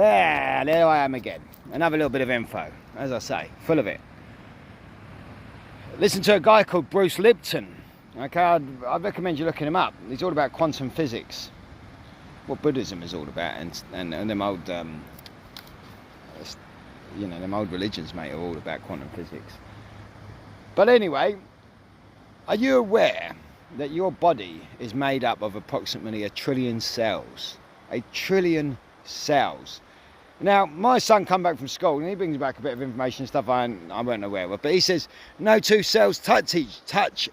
Yeah, there I am again. Another little bit of info, as I say, full of it. Listen to a guy called Bruce Lipton. Okay, I'd recommend you looking him up. He's all about quantum physics, what Buddhism is all about, and them old, them old religions, mate, are all about quantum physics. But anyway, are you aware that your body is made up of approximately 1 trillion cells? 1 trillion cells. Now, my son come back from school and he brings back a bit of information and stuff I weren't aware of. But he says no two cells touch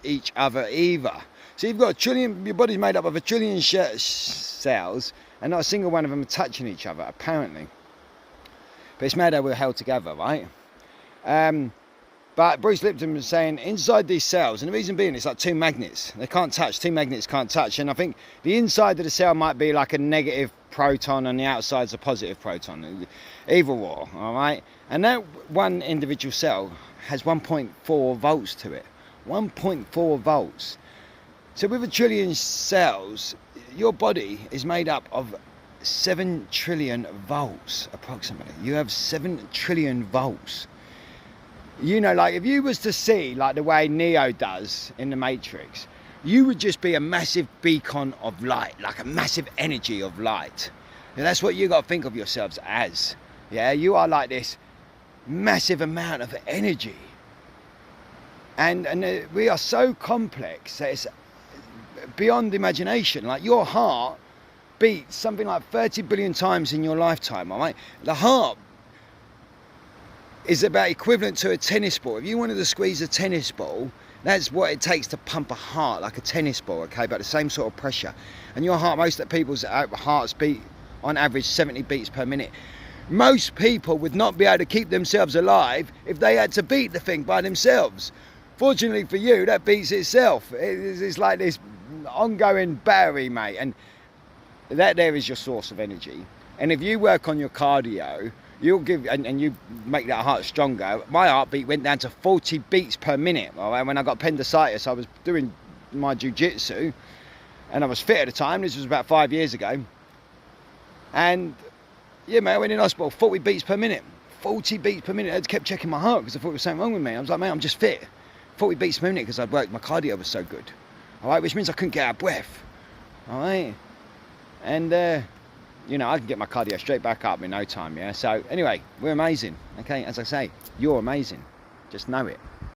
each other either. So you've got 1 trillion. Your body's made up of 1 trillion cells, and not a single one of them are touching each other, apparently. But it's mad how we're held together, right? But Bruce Lipton was saying inside these cells, and the reason being it's like two magnets. They can't touch, two magnets can't touch. And I think the inside of the cell might be like a negative proton and the outside's a positive proton. Either or, all right? And that one individual cell has 1.4 volts to it. 1.4 volts. So with 1 trillion cells, your body is made up of 7 trillion volts, approximately. You have 7 trillion volts. You know, like if you was to see like the way Neo does in the Matrix, you would just be a massive beacon of light, like a massive energy of light. And that's what you got to think of yourselves as. Yeah, you are like this massive amount of energy. And we are so complex that it's beyond imagination. Like your heart beats something like 30 billion times in your lifetime, all right? The heart is about equivalent to a tennis ball. If you wanted to squeeze a tennis ball, that's what it takes to pump a heart like a tennis ball, okay? But the same sort of pressure. And your heart, most of the people's hearts beat on average 70 beats per minute. Most people would not be able to keep themselves alive if they had to beat the thing by themselves. Fortunately for you, that beats itself. It's like this ongoing battery, mate. And that there is your source of energy. And if you work on your cardio, you'll give, and you make that heart stronger. My heartbeat went down to 40 beats per minute. All right? When I got appendicitis, I was doing my jiu-jitsu, and I was fit at the time. This was about 5 years ago. And yeah, mate, I went in hospital, 40 beats per minute. 40 beats per minute. I kept checking my heart because I thought there was something wrong with me. I was like, mate, I'm just fit. 40 beats per minute because I'd worked, my cardio was so good. All right, which means I couldn't get out of breath. All right. And, you know, I can get my cardio straight back up in no time, yeah? So, anyway, we're amazing, okay? As I say, you're amazing. Just know it.